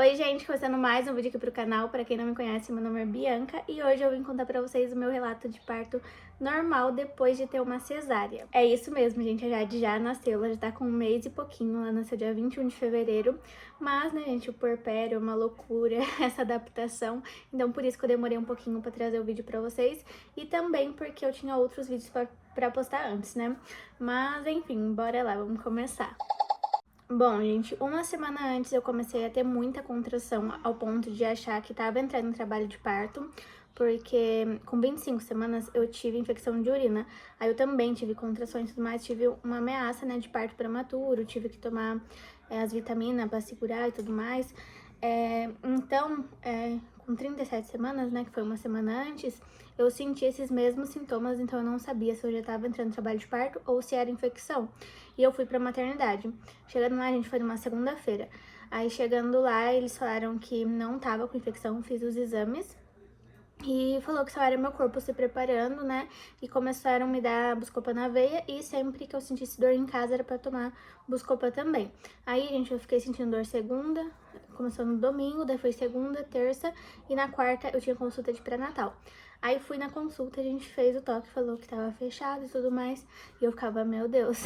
Oi gente, começando mais um vídeo aqui pro canal. Pra quem não me conhece, meu nome é Bianca e hoje eu vim contar pra vocês o meu relato de parto normal depois de ter uma cesárea. É isso mesmo, gente, a Jade já nasceu, ela já tá com um mês e pouquinho, ela nasceu dia 21 de fevereiro, mas, né, gente, o puerpério é uma loucura, essa adaptação, então por isso que eu demorei um pouquinho pra trazer o vídeo pra vocês e também porque eu tinha outros vídeos pra postar antes, né, mas enfim, bora lá, vamos começar. Bom, gente, uma semana antes eu comecei a ter muita contração ao ponto de achar que tava entrando em trabalho de parto, porque com 25 semanas eu tive infecção de urina. Aí eu também tive contrações e tudo mais, tive uma ameaça, né, de parto prematuro, tive que tomar as vitaminas pra segurar e tudo mais. Então, com 37 semanas, né, que foi uma semana antes, eu senti esses mesmos sintomas, então eu não sabia se eu já tava entrando em trabalho de parto ou se era infecção. E eu fui pra maternidade. Chegando lá, a gente foi numa segunda-feira. Aí chegando lá, eles falaram que não tava com infecção, fiz os exames. E falou que só era meu corpo se preparando, né? E começaram a me dar Buscopan na veia e sempre que eu sentisse dor em casa era pra tomar Buscopan também. Aí, gente, eu fiquei sentindo dor segunda, começou no domingo, daí foi segunda, terça e na quarta eu tinha consulta de pré-natal. Aí fui na consulta, a gente fez o toque, falou que tava fechado e tudo mais. E eu ficava, meu Deus,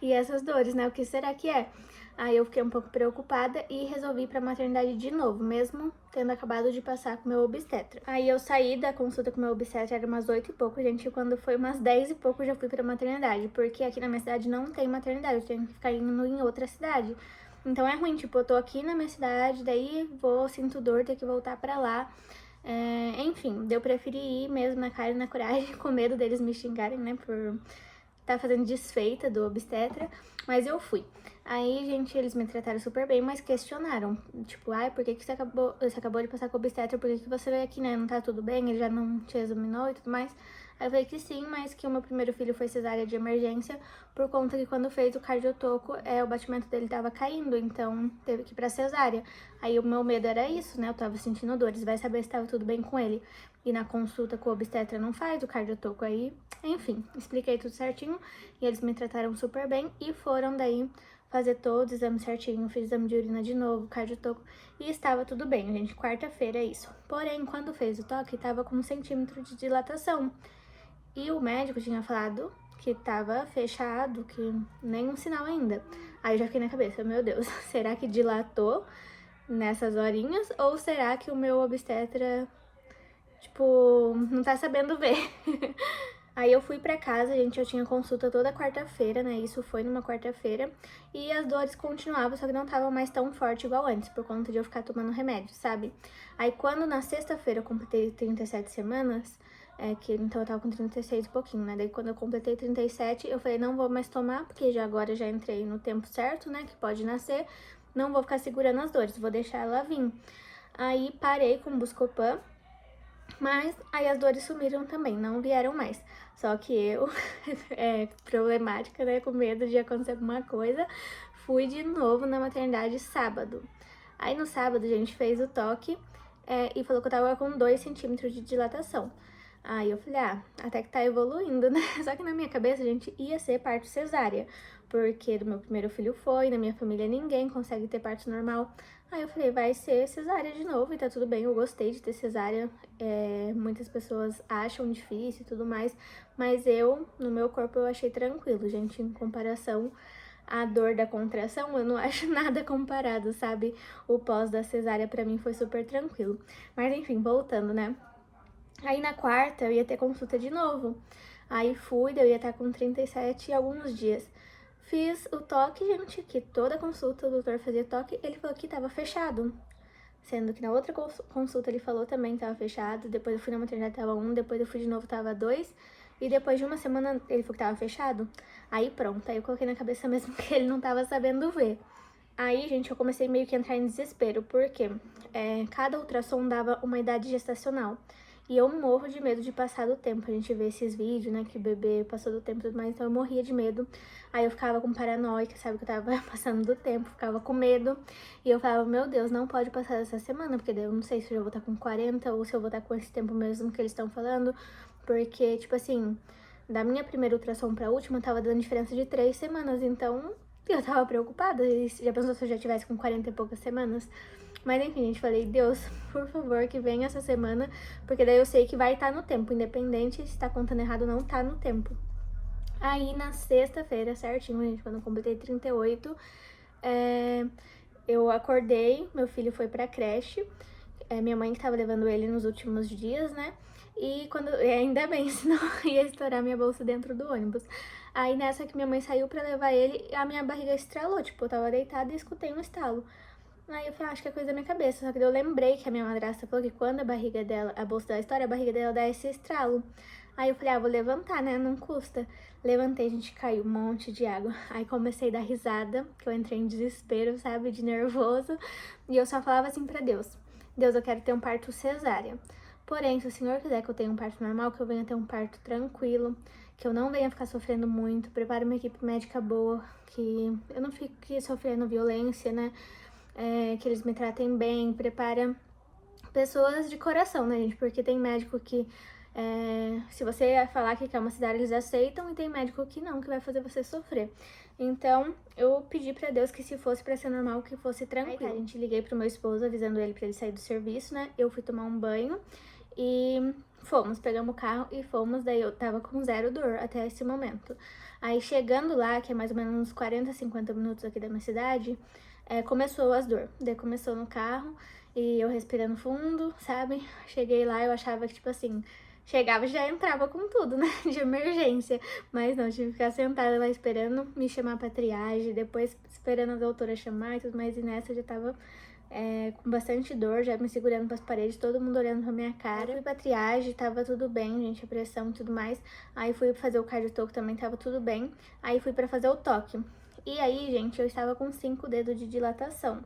e essas dores, né? O que será que é? Aí eu fiquei um pouco preocupada e resolvi ir pra maternidade de novo, mesmo tendo acabado de passar com o meu obstetra. Aí eu saí da consulta com o meu obstetra, era umas 8 e pouco, gente, e quando foi umas 10 e pouco eu já fui pra maternidade, porque aqui na minha cidade não tem maternidade, eu tenho que ficar indo em outra cidade. Então é ruim, tipo, eu tô aqui na minha cidade, daí vou, sinto dor, ter que voltar pra lá. Enfim, eu preferi ir mesmo na cara e na coragem, com medo deles me xingarem, né, por tá fazendo desfeita do obstetra, mas eu fui. Aí, gente, eles me trataram super bem, mas questionaram, tipo, ai, por que que você acabou de passar com o obstetra, por que que você veio aqui, né, não tá tudo bem, ele já não te examinou e tudo mais. Aí eu falei que sim, mas que o meu primeiro filho foi cesárea de emergência, por conta que quando fez o cardiotoco, o batimento dele tava caindo, então teve que ir pra cesárea. Aí o meu medo era isso, né, eu tava sentindo dores, vai saber se tava tudo bem com ele. E na consulta com o obstetra não faz o cardiotoco aí, enfim, expliquei tudo certinho e eles me trataram super bem e foram daí fazer todos os exames certinho, fiz exame de urina de novo, cardiotoco e estava tudo bem, gente, quarta-feira é isso. Porém, quando fez o toque, tava com 1 centímetro de dilatação e o médico tinha falado que tava fechado, que nenhum sinal ainda. Aí eu já fiquei na cabeça, meu Deus, será que dilatou nessas horinhas ou será que o meu obstetra, tipo, não tá sabendo ver? Aí eu fui pra casa, gente, eu tinha consulta toda quarta-feira, né, isso foi numa quarta-feira, e as dores continuavam, só que não tava mais tão forte igual antes, por conta de eu ficar tomando remédio, sabe? Aí quando na sexta-feira eu completei 37 semanas, então eu tava com 36 e pouquinho, né, daí quando eu completei 37, eu falei, não vou mais tomar, porque agora já entrei no tempo certo, né, que pode nascer, não vou ficar segurando as dores, vou deixar ela vir. Aí parei com o Buscopan, mas aí as dores sumiram também, não vieram mais. Só que eu, problemática, né, com medo de acontecer alguma coisa, fui de novo na maternidade sábado. Aí no sábado a gente fez o toque e falou que eu tava com 2 centímetros de dilatação. Aí eu falei, até que tá evoluindo, né? Só que na minha cabeça, gente, ia ser parto cesárea. Porque do meu primeiro filho foi, na minha família ninguém consegue ter parto normal. Aí eu falei, vai ser cesárea de novo e tá tudo bem, eu gostei de ter cesárea. Muitas pessoas acham difícil e tudo mais, mas eu, no meu corpo, eu achei tranquilo, gente, em comparação à dor da contração, eu não acho nada comparado, sabe? O pós da cesárea pra mim foi super tranquilo. Mas enfim, voltando, né? Aí na quarta eu ia ter consulta de novo. Aí fui, eu ia estar com 37 e alguns dias. Fiz o toque, gente, que toda consulta o doutor fazia toque, ele falou que tava fechado. Sendo que na outra consulta ele falou também que tava fechado, depois eu fui na maternidade, tava 1, depois eu fui de novo, tava 2, e depois de uma semana ele falou que tava fechado. Aí pronto, aí eu coloquei na cabeça mesmo que ele não tava sabendo ver. Aí, gente, eu comecei meio que a entrar em desespero, porque cada ultrassom dava uma idade gestacional. E eu morro de medo de passar do tempo. A gente vê esses vídeos, né, que o bebê passou do tempo e tudo mais, então eu morria de medo. Aí eu ficava com paranoica, sabe, que eu tava passando do tempo, ficava com medo. E eu falava, meu Deus, não pode passar essa semana, porque daí eu não sei se eu já vou estar com 40 ou se eu vou estar com esse tempo mesmo que eles estão falando. Porque, tipo assim, da minha primeira ultrassom pra última, tava dando diferença de 3 semanas, então E eu tava preocupada, e já pensou se eu já tivesse com 40 e poucas semanas? Mas enfim, gente, falei, Deus, por favor, que venha essa semana, porque daí eu sei que vai estar no tempo, independente se tá contando errado ou não, tá no tempo. Aí na sexta-feira, certinho, gente, quando eu completei 38, eu acordei, meu filho foi pra creche, minha mãe que tava levando ele nos últimos dias, né? E ainda bem, senão ia estourar minha bolsa dentro do ônibus. Aí nessa que minha mãe saiu pra levar ele, a minha barriga estralou, tipo, eu tava deitada e escutei um estalo. Aí eu falei, acho que é coisa da minha cabeça. Só que eu lembrei que a minha madrasta falou que quando a barriga dela, a bolsa dela estoura, a barriga dela dá esse estralo. Aí eu falei, vou levantar, né? Não custa. Levantei, gente, caiu um monte de água. Aí comecei a dar risada, que eu entrei em desespero, sabe? De nervoso. E eu só falava assim pra Deus, Deus, eu quero ter um parto cesárea. Porém, se o Senhor quiser que eu tenha um parto normal, que eu venha ter um parto tranquilo, que eu não venha ficar sofrendo muito, prepare uma equipe médica boa, que eu não fique sofrendo violência, né? Que eles me tratem bem, prepara pessoas de coração, né, gente? Porque tem médico que, se você falar que quer uma cesárea, eles aceitam, e tem médico que não, que vai fazer você sofrer. Então, eu pedi pra Deus que se fosse pra ser normal, que fosse tranquilo. Aí, tá, gente, liguei pro meu esposo, avisando ele pra ele sair do serviço, né? Eu fui tomar um banho e pegamos o carro e fomos, daí eu tava com zero dor até esse momento. Aí, chegando lá, que é mais ou menos uns 40, 50 minutos aqui da minha cidade, começou as dor. Daí começou no carro e eu respirando fundo, sabe? Cheguei lá, eu achava que, tipo assim, chegava e já entrava com tudo, né? De emergência. Mas não, tive que ficar sentada lá esperando me chamar pra triagem, depois esperando a doutora chamar e tudo mais. E nessa eu já tava com bastante dor, já me segurando pras paredes, todo mundo olhando pra minha cara. Eu fui pra triagem, tava tudo bem, gente, a pressão e tudo mais. Aí fui fazer o cardiotoco também, tava tudo bem. Aí fui pra fazer o toque. E aí, gente, eu estava com 5 dedos de dilatação.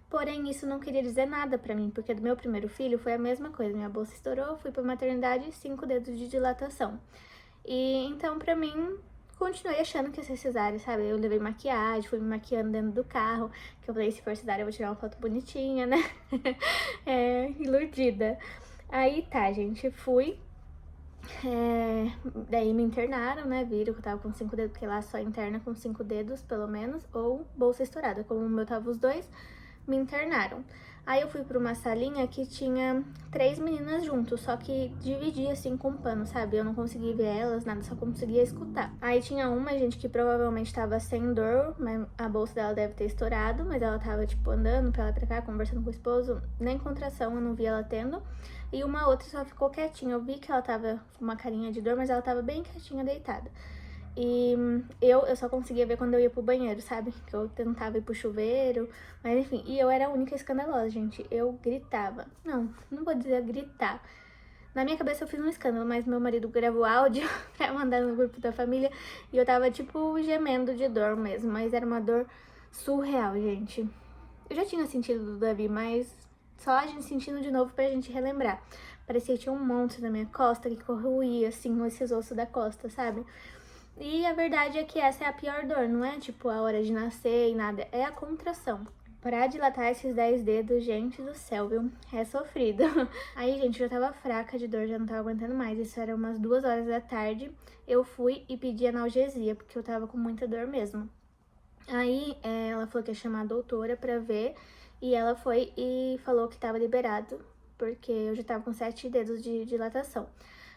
Porém, isso não queria dizer nada pra mim, porque do meu primeiro filho foi a mesma coisa. Minha bolsa estourou, fui pra maternidade, 5 dedos de dilatação. E então, pra mim, continuei achando que ia ser cesárea, sabe? Eu levei maquiagem, fui me maquiando dentro do carro, que eu falei, se for cesárea eu vou tirar uma foto bonitinha, né? Iludida. Aí tá, gente, fui. Daí me internaram, né? Viram que eu tava com 5 dedos, porque lá só interna com 5 dedos, pelo menos, ou bolsa estourada. Como o meu tava os dois, me internaram. Aí eu fui pra uma salinha que tinha 3 meninas juntos, só que dividia assim com pano, sabe? Eu não conseguia ver elas, nada, só conseguia escutar. Aí tinha uma gente que provavelmente tava sem dor, mas a bolsa dela deve ter estourado, mas ela tava, tipo, andando pra lá e pra cá, conversando com o esposo, nem contração eu não vi ela tendo. E uma outra só ficou quietinha. Eu vi que ela tava com uma carinha de dor, mas ela tava bem quietinha, deitada. E eu só conseguia ver quando eu ia pro banheiro, sabe? Que eu tentava ir pro chuveiro, mas enfim. E eu era a única escandalosa, gente. Eu gritava. Não vou dizer gritar. Na minha cabeça eu fiz um escândalo, mas meu marido gravou áudio pra mandar no grupo da família. E eu tava, tipo, gemendo de dor mesmo. Mas era uma dor surreal, gente. Eu já tinha sentido do Davi, mas só a gente sentindo de novo pra gente relembrar. Parecia que tinha um monte na minha costa que corroía, assim, esses ossos da costa, sabe? E a verdade é que essa é a pior dor, não é tipo a hora de nascer e nada, é a contração. Pra dilatar esses 10 dedos, gente do céu, viu? É sofrido. Aí, gente, eu já tava fraca de dor, já não tava aguentando mais. Isso era umas 2 horas da tarde. Eu fui e pedi analgesia, porque eu tava com muita dor mesmo. Aí, ela falou que ia chamar a doutora pra ver. E ela foi e falou que tava liberado, porque eu já tava com 7 dedos de dilatação.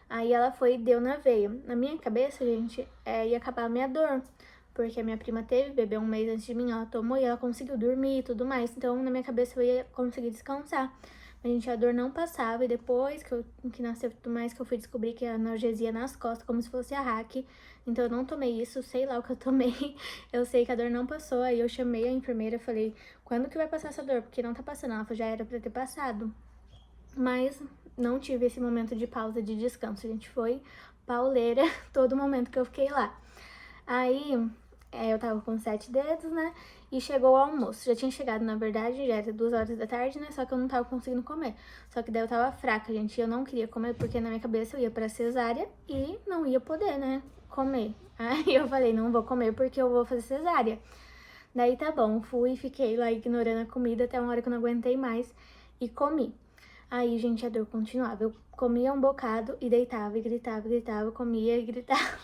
Aí ela foi e deu na veia. Na minha cabeça, gente, ia acabar a minha dor. Porque a minha prima teve bebê um mês antes de mim, ela tomou e ela conseguiu dormir e tudo mais. Então, na minha cabeça, eu ia conseguir descansar. Mas, gente, a dor não passava. E depois que nasceu tudo mais, que eu fui descobrir que a analgesia nas costas, como se fosse a hack. Então, eu não tomei isso, sei lá o que eu tomei. Eu sei que a dor não passou. Aí eu chamei a enfermeira, falei, quando que vai passar essa dor? Porque não tá passando. Ela falou, já era pra ter passado. Mas não tive esse momento de pausa, de descanso. A gente foi pauleira todo momento que eu fiquei lá. Aí, eu tava com 7 dedos, né? E chegou o almoço. Já tinha chegado, na verdade, já era 2 horas da tarde, né? Só que eu não tava conseguindo comer. Só que daí eu tava fraca, gente. Eu não queria comer, porque na minha cabeça eu ia pra cesárea e não ia poder, né? Comer. Aí eu falei, não vou comer porque eu vou fazer cesárea. Daí tá bom, fui e fiquei lá ignorando a comida até uma hora que eu não aguentei mais e comi. Aí, gente, a dor continuava. Eu comia um bocado e deitava, e gritava, gritava, comia e gritava,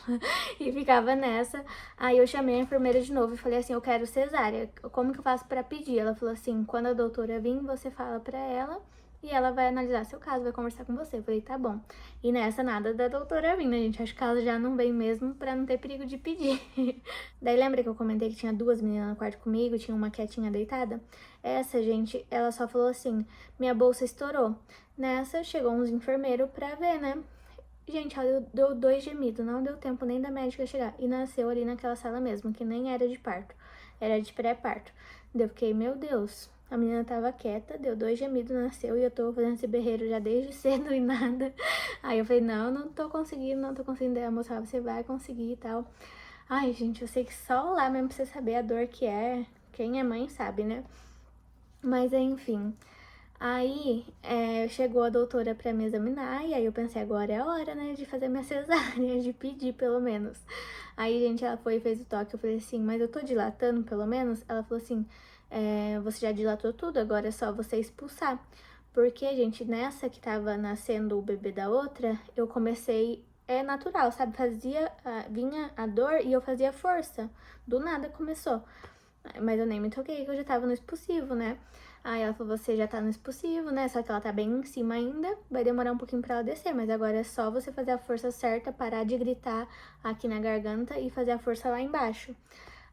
e ficava nessa. Aí eu chamei a enfermeira de novo e falei assim, eu quero cesárea, como que eu faço pra pedir? Ela falou assim, quando a doutora vir, você fala pra ela e ela vai analisar seu caso, vai conversar com você. Eu falei, tá bom. E nessa, nada da doutora vir, né, gente? Acho que ela já não vem mesmo pra não ter perigo de pedir. Daí lembra que eu comentei que tinha 2 meninas no quarto comigo, tinha uma quietinha deitada? Essa, gente, ela só falou assim, minha bolsa estourou. Nessa, chegou uns enfermeiros pra ver, né? Gente, ela deu 2 gemidos, não deu tempo nem da médica chegar. E nasceu ali naquela sala mesmo, que nem era de parto, era de pré-parto. Daí eu fiquei, meu Deus, a menina tava quieta, deu 2 gemidos, nasceu e eu tô fazendo esse berreiro já desde cedo e nada. Aí eu falei, não tô conseguindo, não tô conseguindo. Daí a moça falou, você vai conseguir e tal. Ai, gente, eu sei que só lá mesmo pra você saber a dor que é, quem é mãe sabe, né? Mas enfim, aí chegou a doutora pra me examinar e aí eu pensei, agora é a hora, né, de fazer minha cesárea, de pedir pelo menos. Aí, gente, ela foi e fez o toque, eu falei assim, mas eu tô dilatando pelo menos? Ela falou assim, você já dilatou tudo, agora é só você expulsar. Porque, gente, nessa que tava nascendo o bebê da outra, eu comecei, natural, sabe, vinha a dor e eu fazia força, do nada começou. Mas eu nem me toquei que eu já tava no expulsivo, né? Aí ela falou, você já tá no expulsivo, né? Só que ela tá bem em cima ainda, vai demorar um pouquinho pra ela descer, mas agora é só você fazer a força certa, parar de gritar aqui na garganta e fazer a força lá embaixo.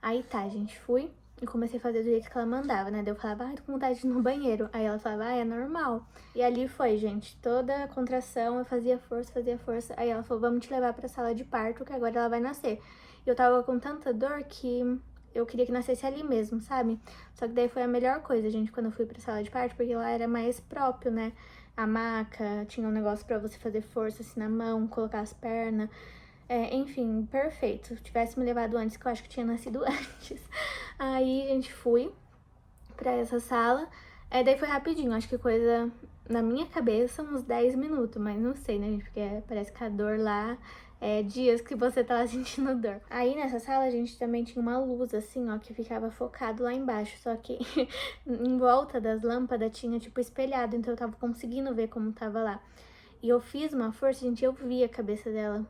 Aí tá, gente, fui e comecei a fazer do jeito que ela mandava, né? Daí eu falava, ai, tô com vontade de ir no banheiro. Aí ela falava, é normal. E ali foi, gente, toda a contração, eu fazia força, fazia força. Aí ela falou, vamos te levar pra sala de parto, que agora ela vai nascer. E eu tava com tanta dor que eu queria que nascesse ali mesmo, sabe? Só que daí foi a melhor coisa, gente, quando eu fui pra sala de parto, porque lá era mais próprio, né? A maca, tinha um negócio pra você fazer força assim na mão, colocar as pernas. Enfim, perfeito. Se tivesse me levado antes, que eu acho que tinha nascido antes. Aí, gente, fui pra essa sala. Daí foi rapidinho, acho que coisa, na minha cabeça, uns 10 minutos, mas não sei, né, gente? Porque parece que a dor lá dias que você tá sentindo dor. Aí nessa sala a gente também tinha uma luz, assim, ó, que ficava focado lá embaixo. Só que em volta das lâmpadas tinha, tipo, espelhado, então eu tava conseguindo ver como tava lá. E eu fiz uma força, gente, eu vi a cabeça dela.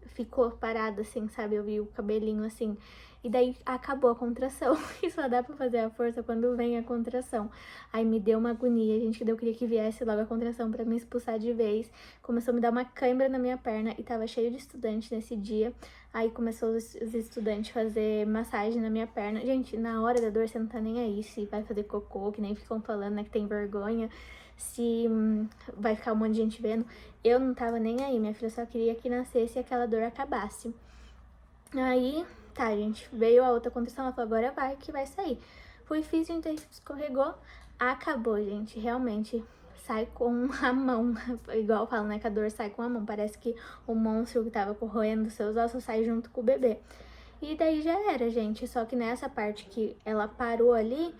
Ficou parada, assim, sabe? Eu vi o cabelinho, assim. E daí acabou a contração. E só dá pra fazer a força quando vem a contração. Aí me deu uma agonia, gente, que eu queria que viesse logo a contração pra me expulsar de vez. Começou a me dar uma cãibra na minha perna e tava cheio de estudante nesse dia. Aí começou os estudantes a fazer massagem na minha perna. Gente, na hora da dor você não tá nem aí se vai fazer cocô, que nem ficam falando, né, que tem vergonha. Se vai ficar um monte de gente vendo. Eu não tava nem aí, minha filha só queria que nascesse e aquela dor acabasse. Aí, tá, gente, veio a outra contração, ela falou, agora vai, que vai sair. Fui, fiz, gente, escorregou, acabou, gente, realmente sai com a mão, igual eu falo, né, que a dor sai com a mão, parece que o monstro que tava corroendo seus ossos sai junto com o bebê. E daí já era, gente, só que nessa parte que ela parou ali,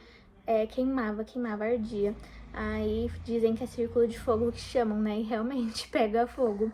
queimava, ardia. Aí dizem que é círculo de fogo que chamam, né? E realmente pega fogo.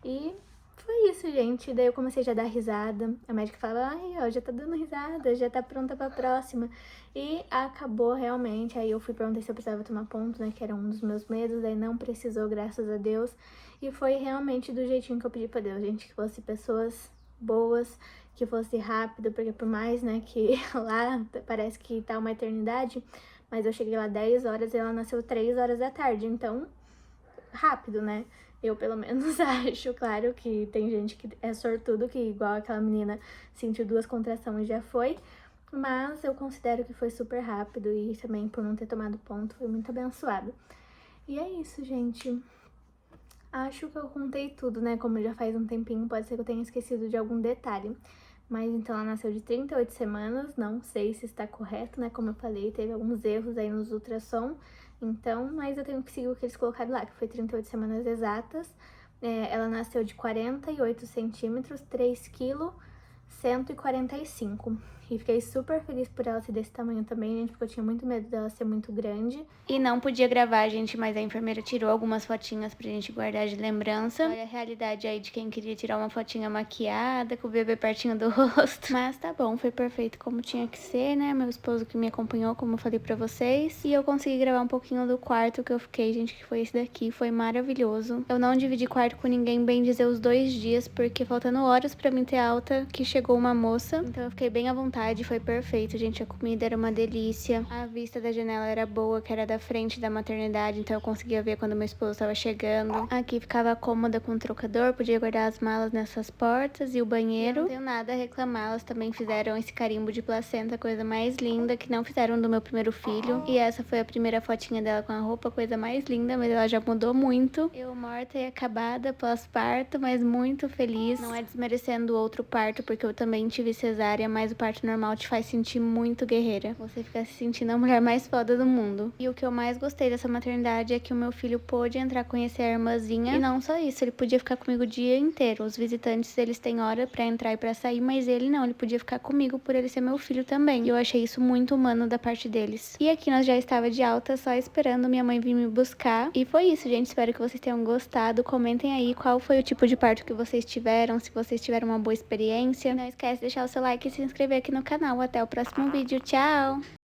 E foi isso, gente. Daí eu comecei já a dar risada. A médica falava, ai, ó, já tá dando risada, já tá pronta pra próxima. E acabou realmente. Aí eu fui perguntar se eu precisava tomar ponto, né? Que era um dos meus medos. Daí não precisou, graças a Deus. E foi realmente do jeitinho que eu pedi pra Deus, gente. Que fosse pessoas boas, que fosse rápido, porque por mais, né, que lá parece que tá uma eternidade, mas eu cheguei lá 10 horas e ela nasceu 3 horas da tarde, então, rápido, né? Eu, pelo menos, acho. Claro que tem gente que é sortudo, que igual aquela menina sentiu 2 contrações e já foi, mas eu considero que foi super rápido e também por não ter tomado ponto, foi muito abençoado. E é isso, gente. Acho que eu contei tudo, né? Como já faz um tempinho, pode ser que eu tenha esquecido de algum detalhe. Mas então ela nasceu de 38 semanas, não sei se está correto, né? Como eu falei, teve alguns erros aí nos ultrassom. Então, mas eu tenho que seguir o que eles colocaram lá, que foi 38 semanas exatas. Ela nasceu de 48 centímetros, 3 quilos, 145. E fiquei super feliz por ela ser desse tamanho também, gente, porque eu tinha muito medo dela ser muito grande. E não podia gravar, gente, mas a enfermeira tirou algumas fotinhas pra gente guardar de lembrança. Olha a realidade aí de quem queria tirar uma fotinha maquiada, com o bebê pertinho do rosto. Mas tá bom, foi perfeito como tinha que ser, né? Meu esposo que me acompanhou, como eu falei pra vocês. E eu consegui gravar um pouquinho do quarto que eu fiquei, gente, que foi esse daqui. Foi maravilhoso. Eu não dividi quarto com ninguém, bem dizer, os 2 dias, porque faltando horas pra mim ter alta, que chegou uma moça. Então eu fiquei bem à vontade, foi perfeito, gente. A comida era uma delícia. A vista da janela era boa, que era da frente da maternidade, então eu conseguia ver quando meu esposo estava chegando. Aqui ficava cômoda com o trocador, podia guardar as malas nessas portas e o banheiro. Eu não tenho nada a reclamar, elas também fizeram esse carimbo de placenta, coisa mais linda, que não fizeram do meu primeiro filho. E essa foi a primeira fotinha dela com a roupa, coisa mais linda, mas ela já mudou muito. Eu morta e acabada pós-parto, mas muito feliz. Não é desmerecendo o outro parto, porque eu também tive cesárea, mas o parto normal te faz sentir muito guerreira. Você fica se sentindo a mulher mais foda do mundo. E o que eu mais gostei dessa maternidade é que o meu filho pôde entrar conhecer a irmãzinha. E não só isso, ele podia ficar comigo o dia inteiro. Os visitantes, eles têm hora pra entrar e pra sair, mas ele não, ele podia ficar comigo por ele ser meu filho também. E eu achei isso muito humano da parte deles. E aqui nós já estava de alta, só esperando minha mãe vir me buscar. E foi isso, gente. Espero que vocês tenham gostado. Comentem aí qual foi o tipo de parto que vocês tiveram, se vocês tiveram uma boa experiência. Não esquece de deixar o seu like e se inscrever aqui no canal. Até o próximo vídeo. Tchau!